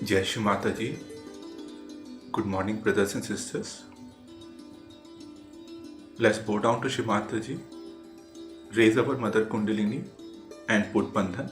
Jai Shri Mataji. Good morning, brothers and sisters. Let's bow down to Shri Mataji, raise our Mother Kundalini and put Bandhan.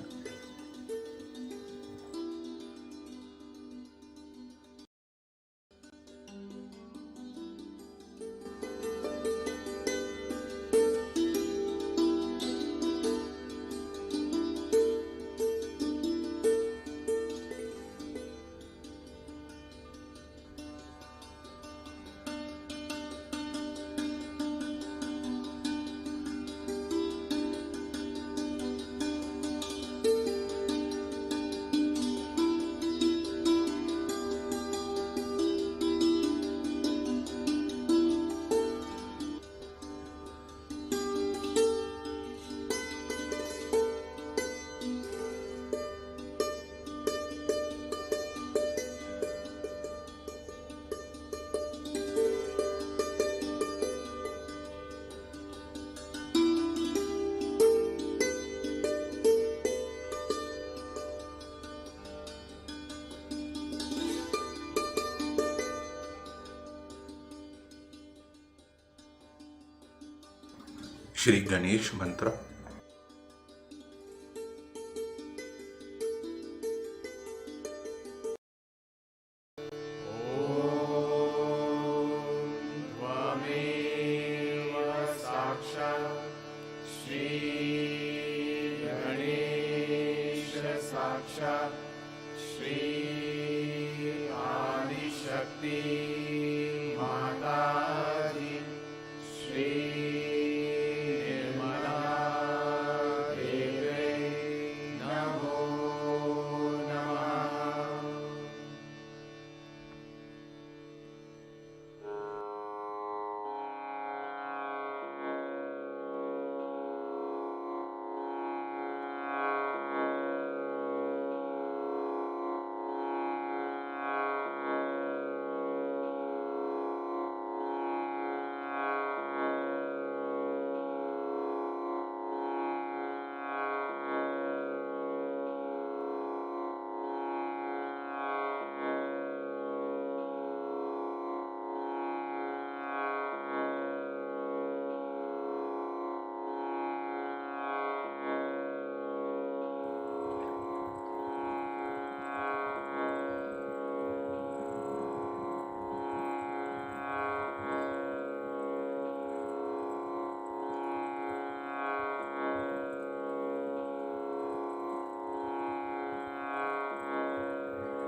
Shri Ganesh Mantra.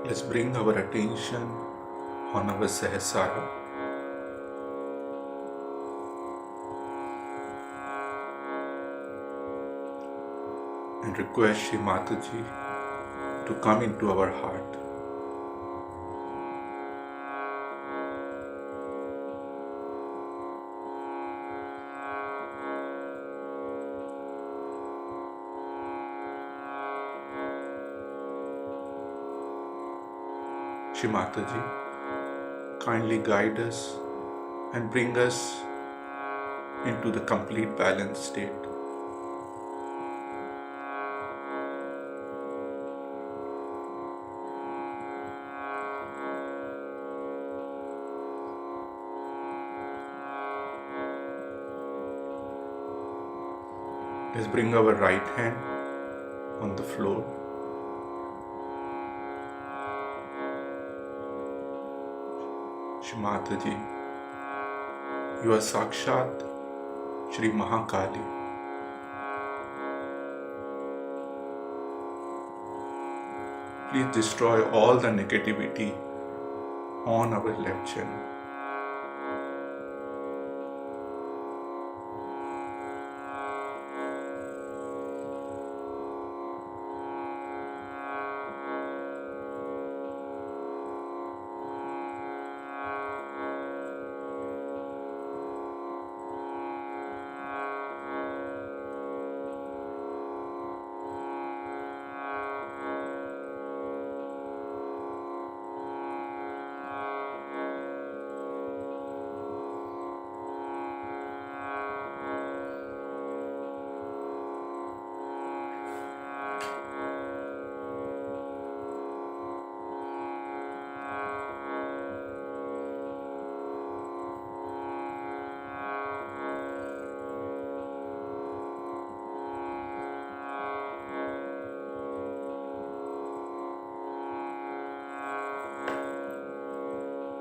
Let's bring our attention on our Sahasrara and request Shri Mataji to come into our heart. Shri Mataji, kindly guide us and bring us into the complete balanced state. Let's bring our right hand on the floor. Shri Mataji, you are Sakshat Shri Mahakali. Please destroy all the negativity on our left chin.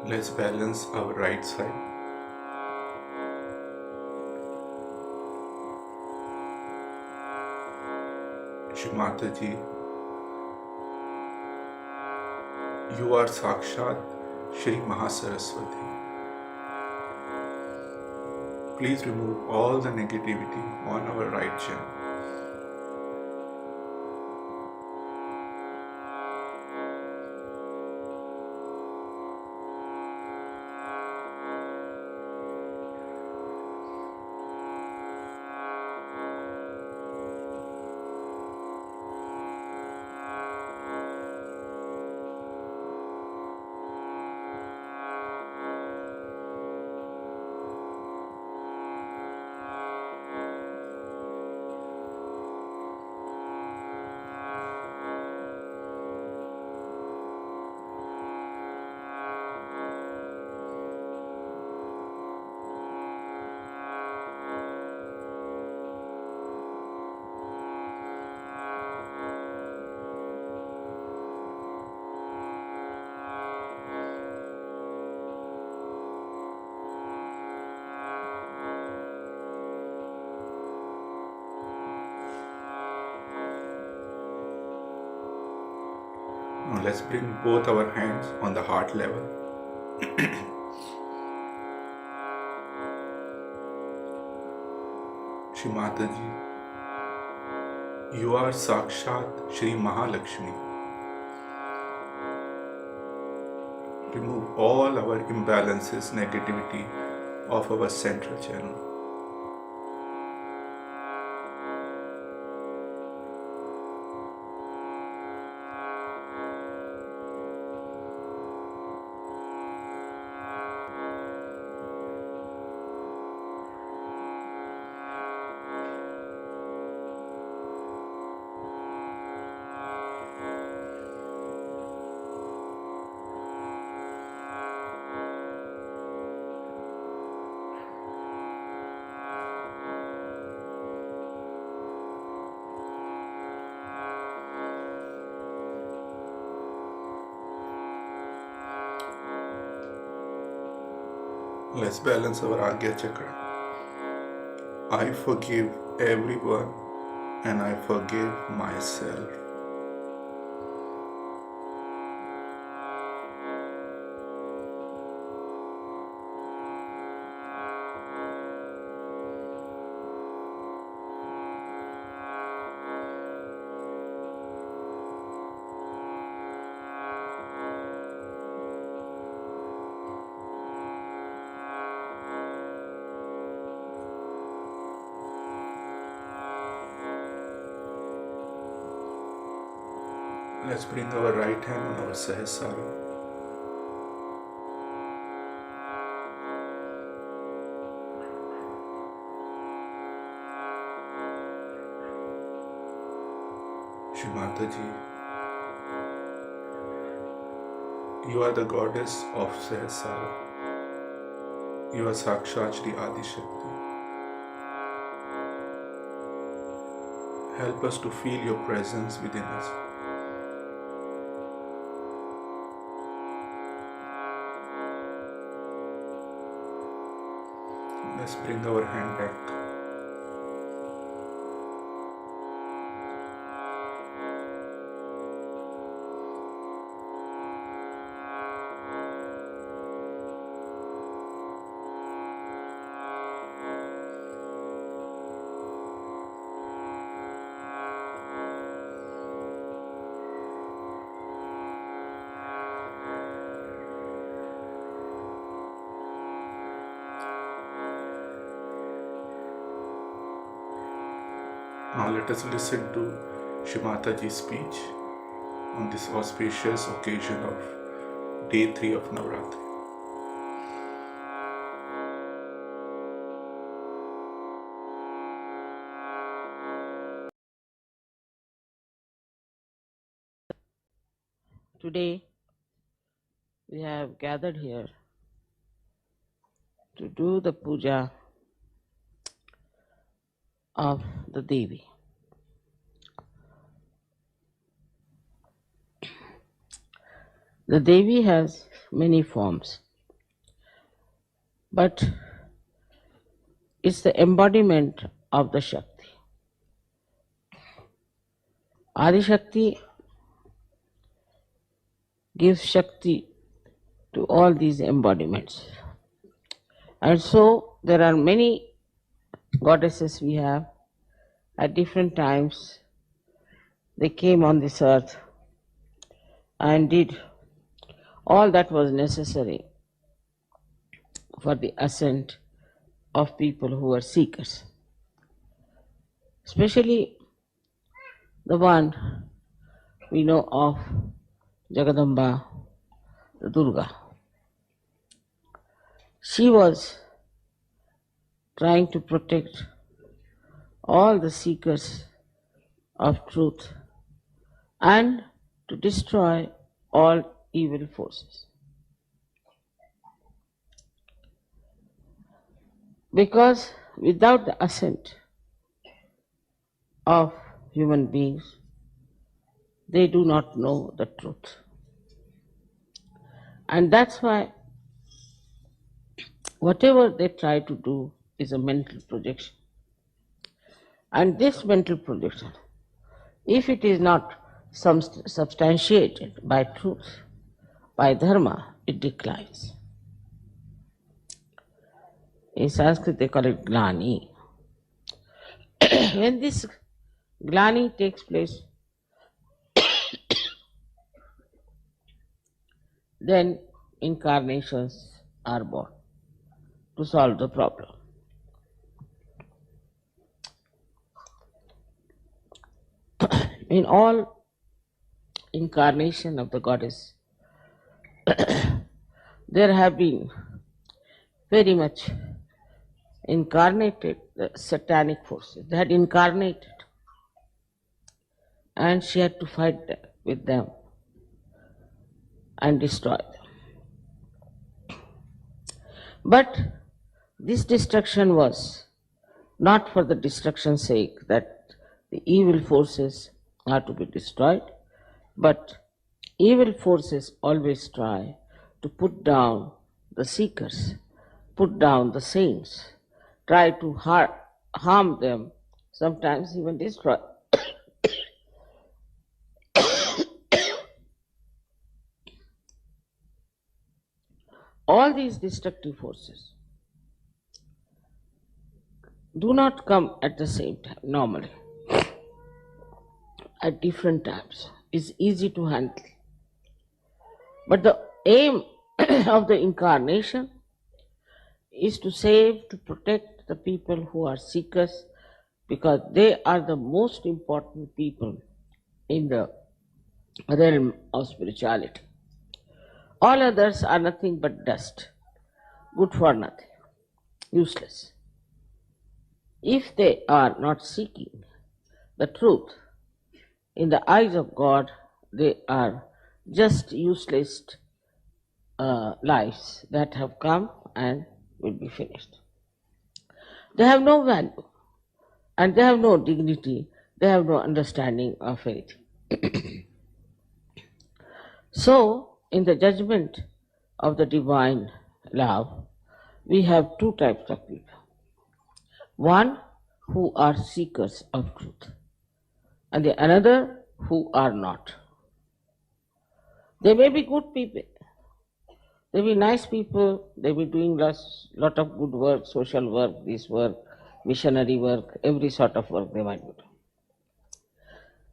Let's balance our right side. Shri Mataji, you are Sakshat Shri Mahasaraswati. Please remove all the negativity on our right chin. Now let's bring both our hands on the heart level. Shri Mataji, you are Sakshat Shri Mahalakshmi. Remove all our imbalances, negativity of our central channel. Let's balance our Agya Chakra. I forgive everyone and I forgive myself. Let's bring our right hand on our Sahasrara. Shri Mataji, you are the goddess of Sahasrara. You are Sakshat Shri Adi Shakti. Help us to feel your presence within us. Let's bring our hand back. Now let us listen to Shri Mataji's speech on this auspicious occasion of day 3 of Navratri. Today we have gathered here to do the puja of the Devi. The Devi has many forms. but it's the embodiment of the Shakti. Adi Shakti gives Shakti to all these embodiments. And so there are many goddesses we have. At different times they came on this earth and did all that was necessary for the ascent of people who were seekers. Especially the one we know of, Jagadamba, the Durga. She was trying to protect all the seekers of truth and to destroy all evil forces. Because without the ascent of human beings, they do not know the truth. And that's why whatever they try to do is a mental projection. And this mental projection, if it is not substantiated by truth, by dharma, it declines. In Sanskrit they call it glani. When this glani takes place, then incarnations are born to solve the problem. In all incarnation of the goddess, there have been very much incarnated the satanic forces. They had incarnated and she had to fight with them and destroy them. But this destruction was not for the destruction's sake, that the evil forces are to be destroyed, but evil forces always try to put down the seekers, put down the saints, try to harm them, sometimes even destroy. All these destructive forces do not come at the same time, normally. At different times. It's easy to handle. But the aim of the incarnation is to save, to protect the people who are seekers, because they are the most important people in the realm of spirituality. All others are nothing but dust, good for nothing, useless. If they are not seeking the truth, in the eyes of God, they are just useless lives that have come and will be finished. They have no value and they have no dignity, they have no understanding of anything. So, in the judgment of the divine love, we have two types of people. One who are seekers of truth, and the another who are not. They may be good people, they may be nice people, they may be doing lot of good work, social work, this work, missionary work, every sort of work they might be doing.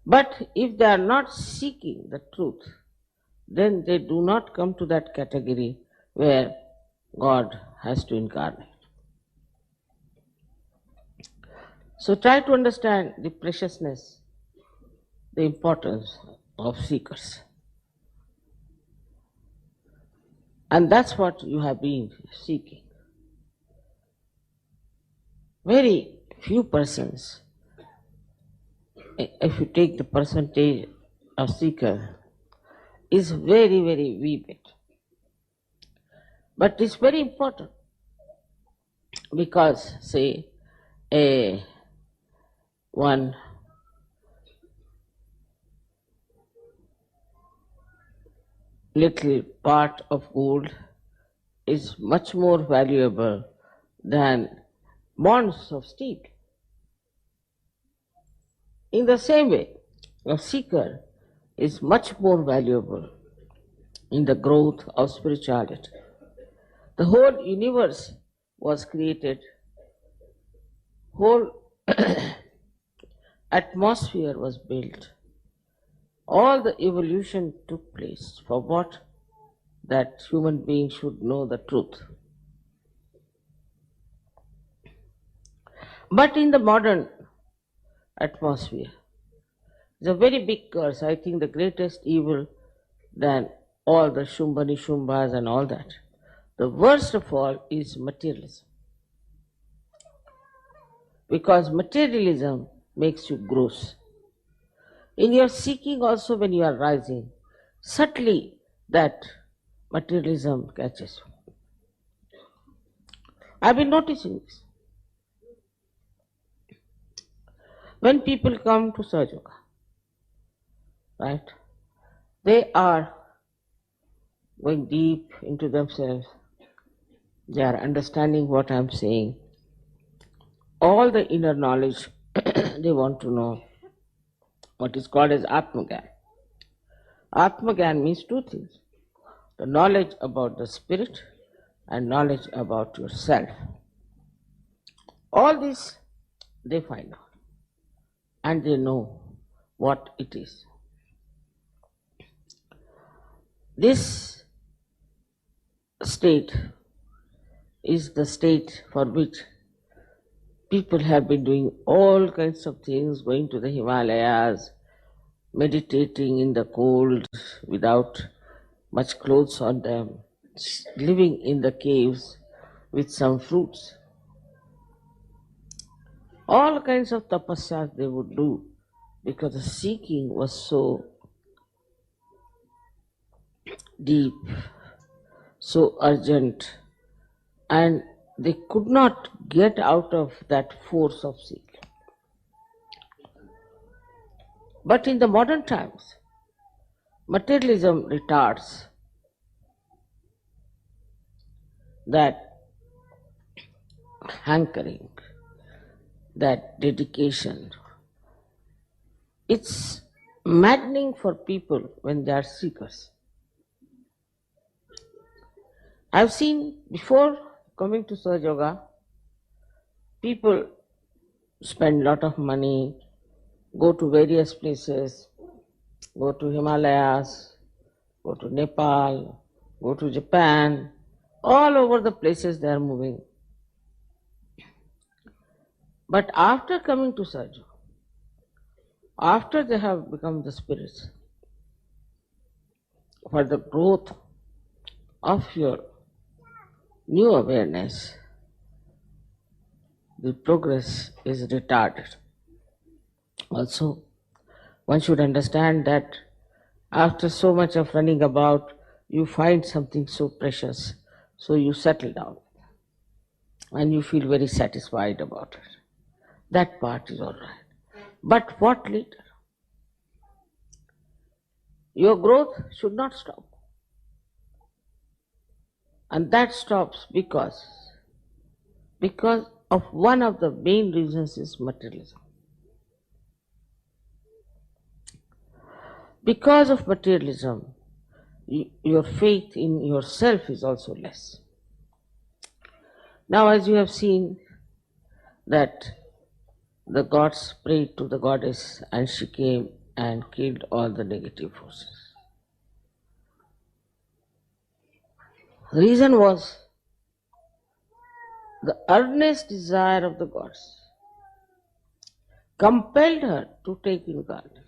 But if they are not seeking the truth, then they do not come to that category where God has to incarnate. So try to understand the preciousness, the importance of seekers. And that's what you have been seeking. Very few persons, if you take the percentage of seeker, is very, very wee bit. But it's very important because, say, one little part of gold is much more valuable than bonds of steel. In the same way, a seeker is much more valuable in the growth of spirituality. The whole universe was created, whole atmosphere was built, all the evolution took place for what? That human beings should know the truth. But in the modern atmosphere, it's a very big curse. I think the greatest evil than all the Shumbani Shumbas and all that. The worst of all is materialism. Because materialism makes you gross. In your seeking also, when you are rising, subtly that materialism catches you. I've been noticing this. When people come to Sahaja Yoga, right, they are going deep into themselves. They are understanding what I'm saying. All the inner knowledge they want to know. What is called as Atmagyan. Atmagyan means two things. The knowledge about the spirit and knowledge about yourself. All this they find out and they know what it is. This state is the state for which people have been doing all kinds of things, going to the Himalayas, meditating in the cold without much clothes on them, living in the caves with some fruits. All kinds of tapasyas they would do because the seeking was so deep, so urgent, and they could not get out of that force of seeking. But in the modern times, materialism retards that hankering, that dedication. It's maddening for people when they are seekers. I've seen before coming to Sahaja Yoga, people spend a lot of money, go to various places, go to Himalayas, go to Nepal, go to Japan, all over the places they are moving. But after coming to Sahaja Yoga, after they have become the spirits, for the growth of your new awareness, the progress is retarded. Also, one should understand that after so much of running about, you find something so precious, so you settle down and you feel very satisfied about it. That part is all right. But what later? Your growth should not stop. And that stops because of one of the main reasons is materialism. Because of materialism, your faith in yourself is also less. Now, as you have seen that the gods prayed to the goddess and she came and killed all the negative forces. The reason was the earnest desire of the gods compelled her to take incarnation.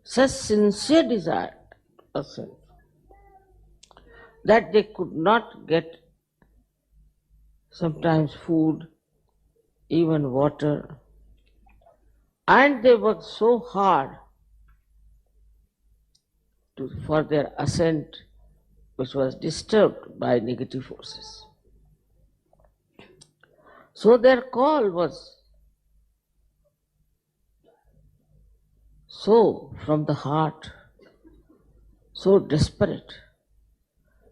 Such sincere desire of self that they could not get sometimes food, even water, and they worked so hard for their ascent, which was disturbed by negative forces. So their call was so from the heart, so desperate,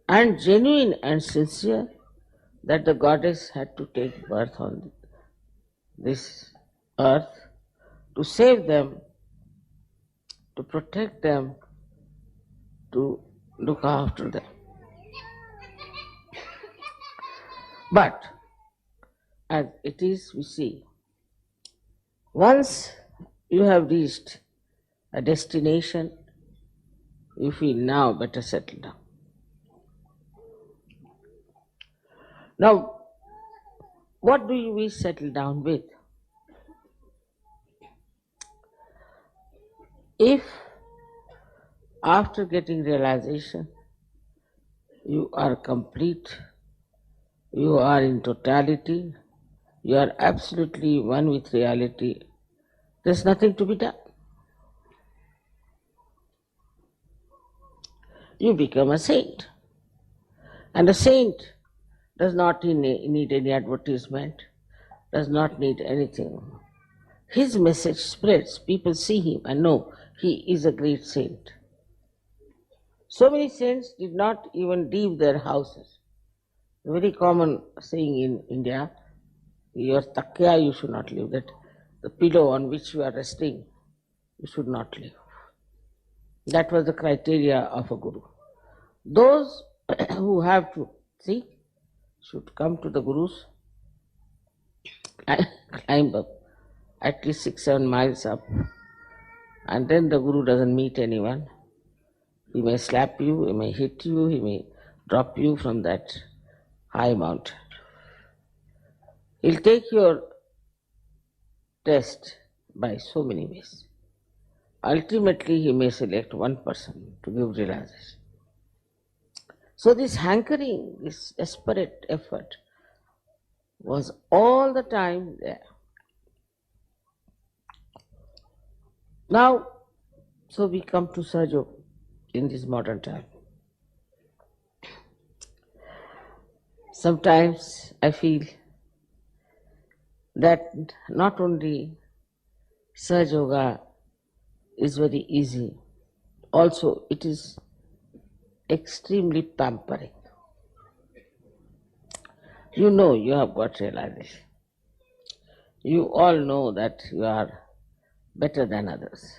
and genuine and sincere that the goddess had to take birth on this earth to save them, to protect them, to look after them. But as it is, we see, once you have reached a destination, you feel now better settle down. Now, what do we settle down with? If after getting realization you are complete, you are in totality, you are absolutely one with reality, there's nothing to be done. You become a saint. And a saint does not need any advertisement, does not need anything. His message spreads. People see him and know he is a great saint. So many saints did not even leave their houses. A very common saying in India, your takya you should not leave, that the pillow on which you are resting, you should not leave. That was the criteria of a guru. Those who have to seek should come to the gurus, climb up at least 6-7 miles up, and then the guru doesn't meet anyone. He may slap you, he may hit you, he may drop you from that high mountain. He'll take your test by so many ways. Ultimately, he may select one person to give realization. So this hankering, this desperate effort was all the time there. Now, so we come to Sahaja in this modern time. Sometimes I feel that not only Sahaja Yoga is very easy, also it is extremely pampering. You know you have got realization. You all know that you are better than others,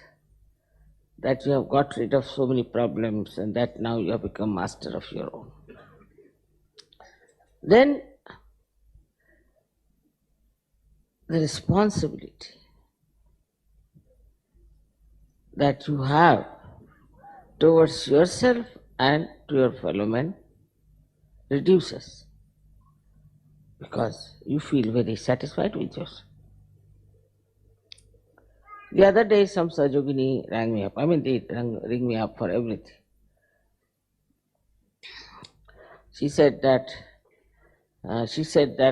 that you have got rid of so many problems and that now you have become master of your own. Then the responsibility that you have towards yourself and to your fellow men reduces, because you feel very satisfied with yourself. The other day some Sajogini rang me up. They ring me up for everything. She said that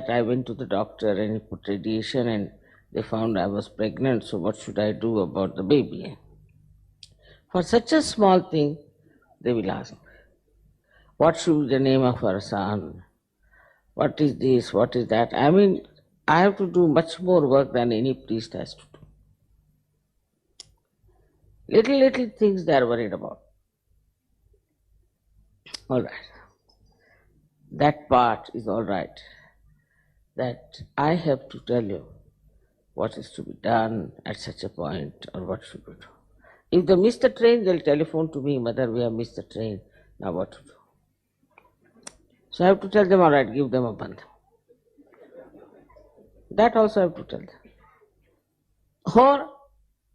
I went to the doctor and he put radiation and they found I was pregnant, so what should I do about the baby? For such a small thing, they will ask, what should be the name of our son? What is this? What is that? I have to do much more work than any priest has to do. Little things they are worried about. All right. That part is all right. That I have to tell you what is to be done at such a point or what should we do. If they miss the train, they'll telephone to me, Mother, we have missed the train. Now what to do? So I have to tell them, all right, give them a bandha. That also I have to tell them. Or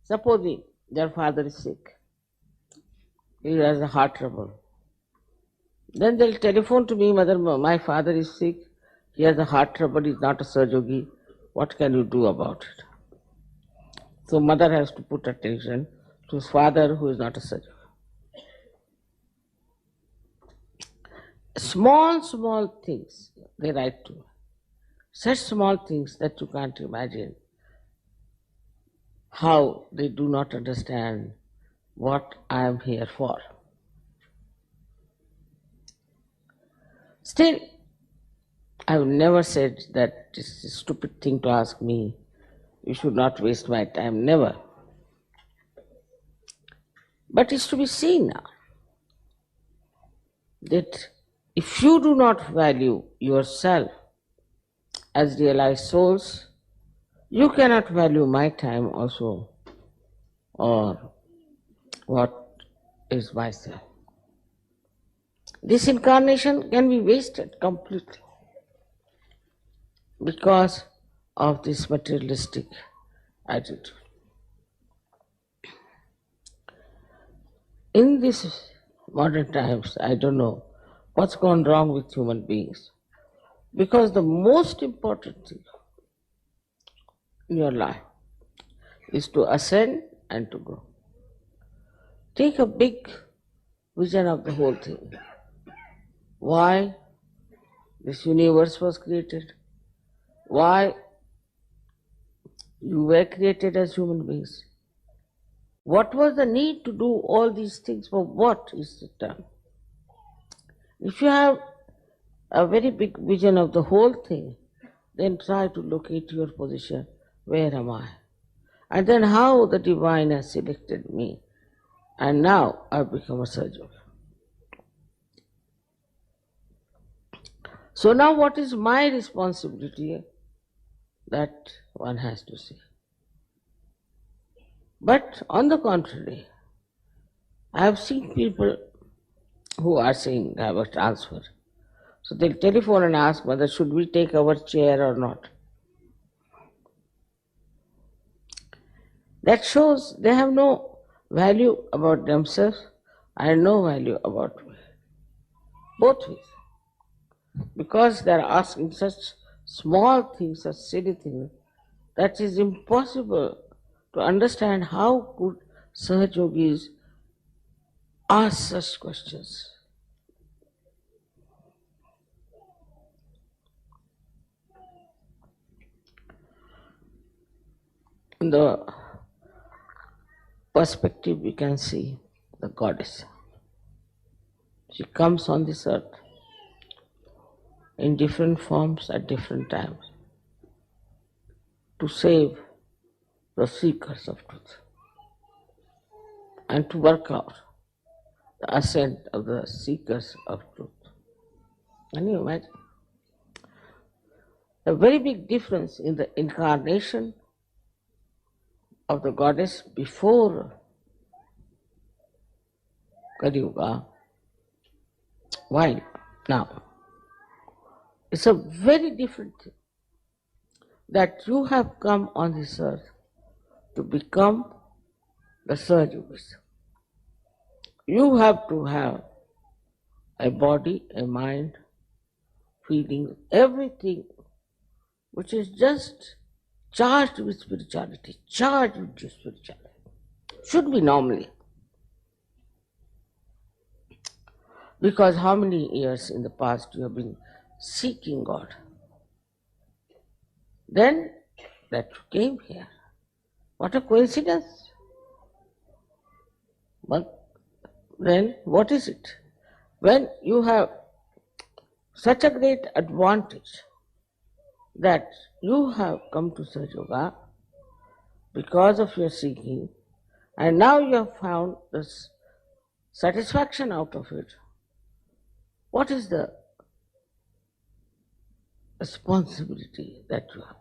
supposing their father is sick, he has a heart trouble. Then they'll telephone to me, Mother, my father is sick, he has a heart trouble, he's not a Sahaja, what can you do about it? So mother has to put attention to his father who is not a Sahaja. Small things they write to me. Such small things that you can't imagine how they do not understand what I am here for. Still, I have never said that it's a stupid thing to ask me, you should not waste my time, never. But it's to be seen now that if you do not value yourself as realized souls, you cannot value my time also, or what is myself. This incarnation can be wasted completely because of this materialistic attitude. In these modern times, I don't know what's gone wrong with human beings, because the most important thing in your life is to ascend and to grow. Take a big vision of the whole thing. Why this universe was created, why you were created as human beings. What was the need to do all these things? For what is the term? If you have a very big vision of the whole thing, then try to locate your position. Where am I? And then how the divine has selected me. And now I've become a surgeon. So now what is my responsibility? That one has to see. But on the contrary, I have seen people who are saying I have a transfer. So they'll telephone and ask whether should we take our chair or not. That shows they have no value about themselves and no value about me. Both ways. Because they are asking such small things, such silly things, that is impossible to understand how could Sahaj Yogis ask such questions. In the perspective we can see the goddess. She comes on this earth in different forms at different times to save the seekers of truth and to work out the ascent of the seekers of truth. Can you imagine? A very big difference in the incarnation of the goddess before Kali Yuga, while now. It's a very different thing that you have come on this earth to become the Sahaj Yogis. You have to have a body, a mind, feeling, everything which is just charged with spirituality, charged with spirituality. Should be normally. Because how many years in the past you have been seeking God? Then that you came here. What a coincidence. But then what is it? When you have such a great advantage that you have come to Sahaj Yoga because of your seeking, and now you have found this satisfaction out of it, what is the responsibility that you have?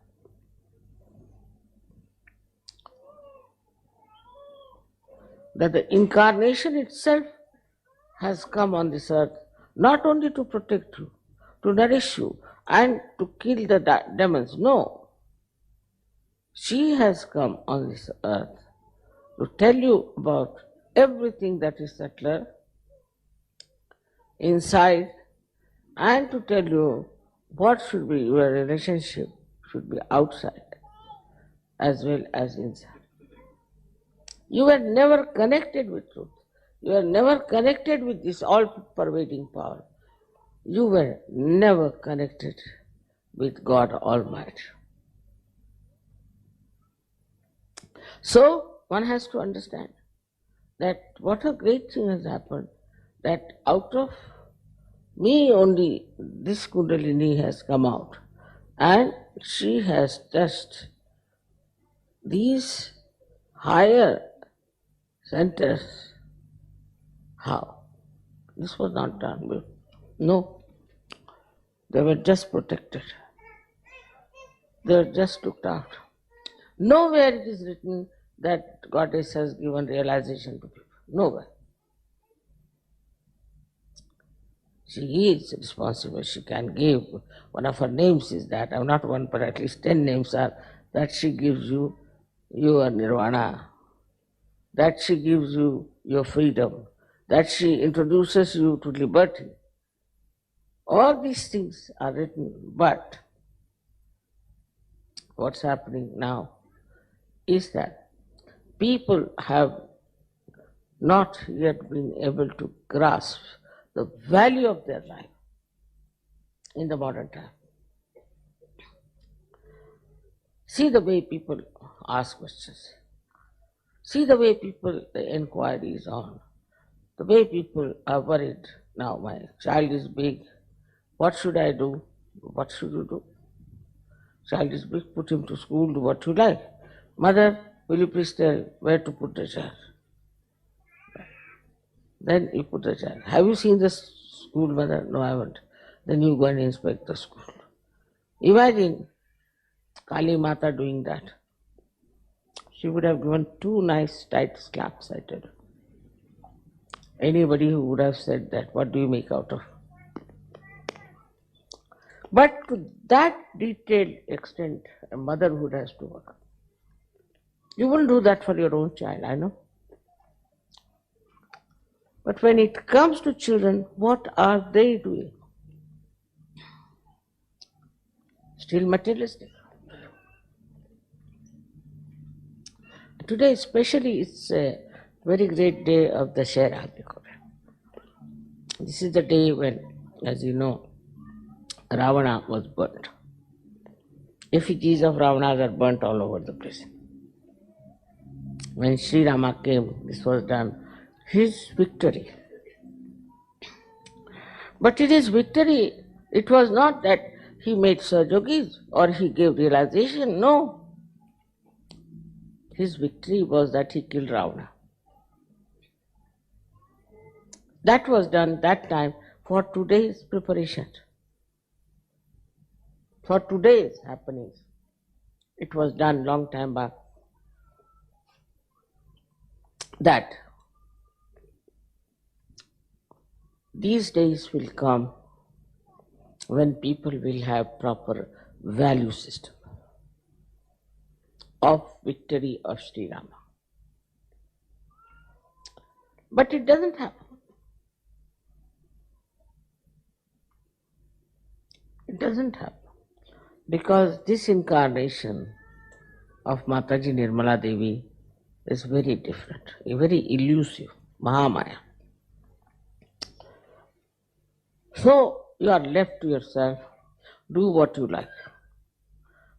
That the incarnation itself has come on this earth not only to protect you, to nourish you, and to kill the demons. No. She has come on this earth to tell you about everything that is subtler inside and to tell you what should be your relationship, should be outside as well as inside. You were never connected with truth. You were never connected with this all-pervading power. You were never connected with God Almighty. So, one has to understand that what a great thing has happened, that out of me only this Kundalini has come out, and she has touched these higher centers. How? This was not done before. No. They were just protected. They were just looked after. Nowhere it is written that Goddess has given realization to people. Nowhere. She is responsible. She can give. One of her names is that. I'm not one, but at least 10 names are that she gives you your nirvana, that she gives you your freedom, that she introduces you to liberty. All these things are written, but what's happening now is that people have not yet been able to grasp the value of their life in the modern time. See the way people ask questions. See the way people, the inquiry is on. The way people are worried. Now my child is big. What should I do? What should you do? Child is big, put him to school, do what you like. Mother, will you please tell where to put the child? Then you put the child. Have you seen the school, mother? No, I haven't. Then you go and inspect the school. Imagine Kali Mata doing that. She would have given 2 nice tight slaps, I tell you. Anybody who would have said that, what do you make out of? But to that detailed extent, a motherhood has to work. You wouldn't do that for your own child, I know. But when it comes to children, what are they doing? Still materialistic. Today especially, it's a very great day of the Dashera. This is the day when, as you know, Ravana was burnt. Effigies of Ravanas are burnt all over the place. When Sri Rama came, this was done. His victory. But in his victory, it was not that he made Sahajogis or he gave realization. No. His victory was that he killed Ravana. That was done that time for today's preparation, for today's happenings. It was done long time back. That these days will come when people will have proper value system of victory of Sri Rama. But it doesn't happen. It doesn't happen. Because this incarnation of Mataji Nirmala Devi is very different, very elusive, Mahamaya. So you are left to yourself, do what you like.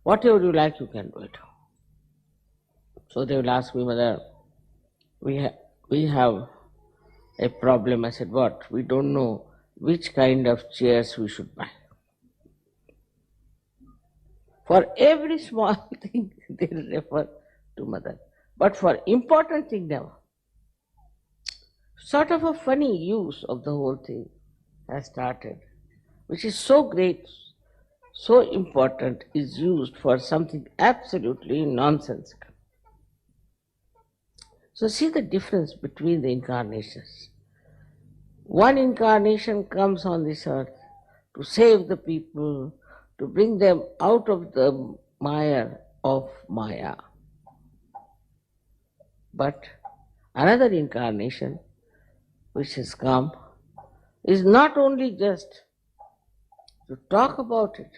Whatever you like, you can do it. So they will ask me whether we have a problem. I said, what? We don't know which kind of chairs we should buy. For every small thing, they refer to mother. But for important thing, never. Sort of a funny use of the whole thing has started, which is so great, so important, is used for something absolutely nonsensical. So see the difference between the incarnations. One incarnation comes on this earth to save the people, to bring them out of the mire of Maya. But another incarnation which has come is not only just to talk about it,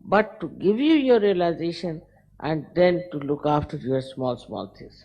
but to give you your realization and then to look after your small, small things.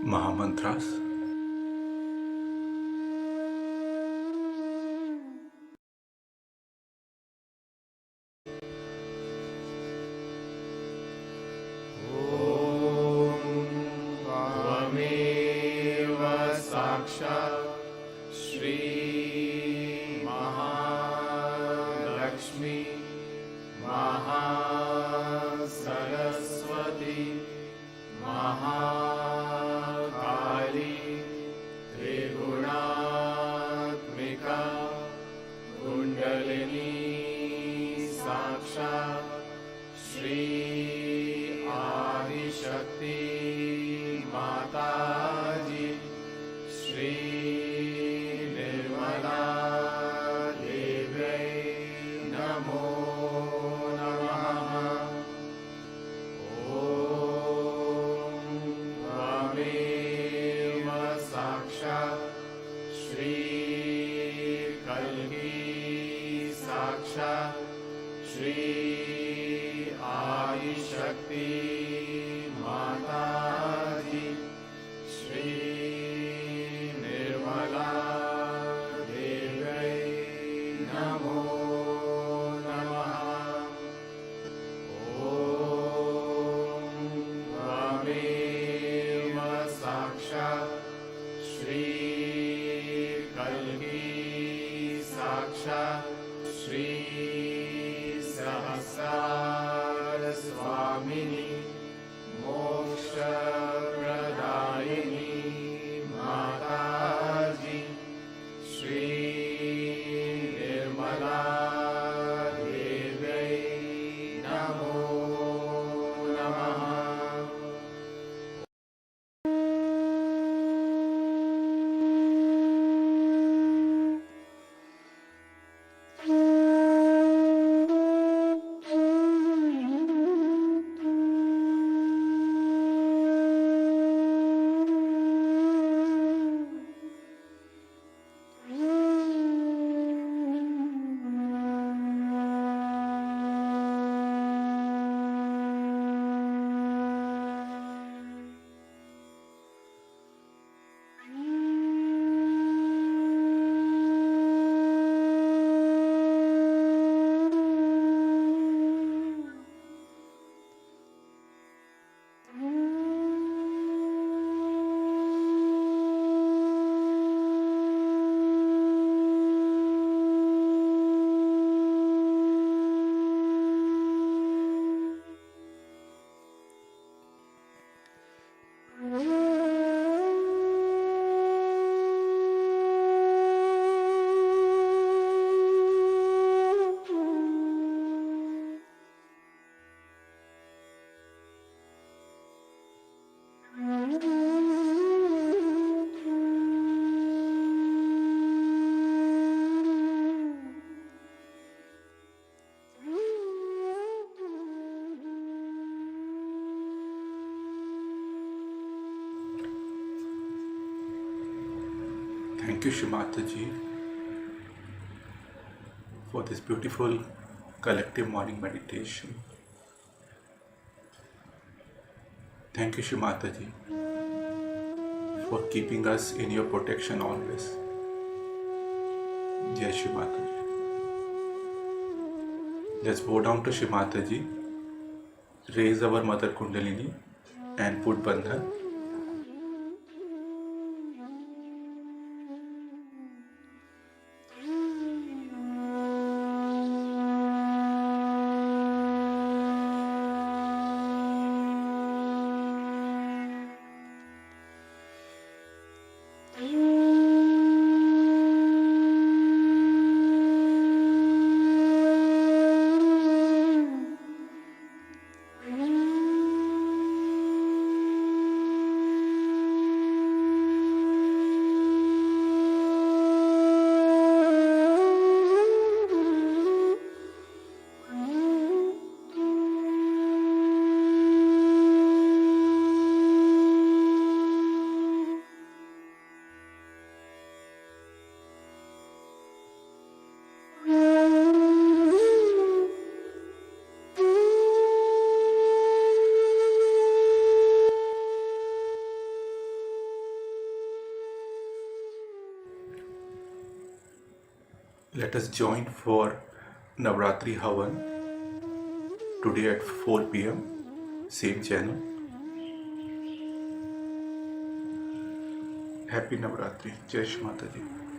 Mahamantras. त्वमेव साक्षात् श्री महालक्ष्मी महासरस्वती महाकाली त्रिगुणात्मिका कुण्डलिनी साक्षात् श्री आदिशक्ति माताजी श्री निर्मला देव्यै नमो नमः। ॐ त्वमेव साक्षात् श्री कल्की साक्षात् श्री आदिशक्ति माताजी श्री निर्मला देव्यै नमो नमः। ॐ त्वमेव साक्षात् श्री कल्की साक्षात् श्री सहस्रार स्वामिनी मोक्षप्रदायिनी माताजी श्री निर्मला देव्यै नमो नमः। Thank you, Shimataji, for this beautiful collective morning meditation. Thank you, Shimataji, for keeping us in your protection always. Jai Shimataji. Let's bow down to Shimataji, raise our Mother Kundalini and put Bandhan. let us join for Navratri Havan today at 4 p.m. same channel. Happy Navratri. Jai Shri Mataji.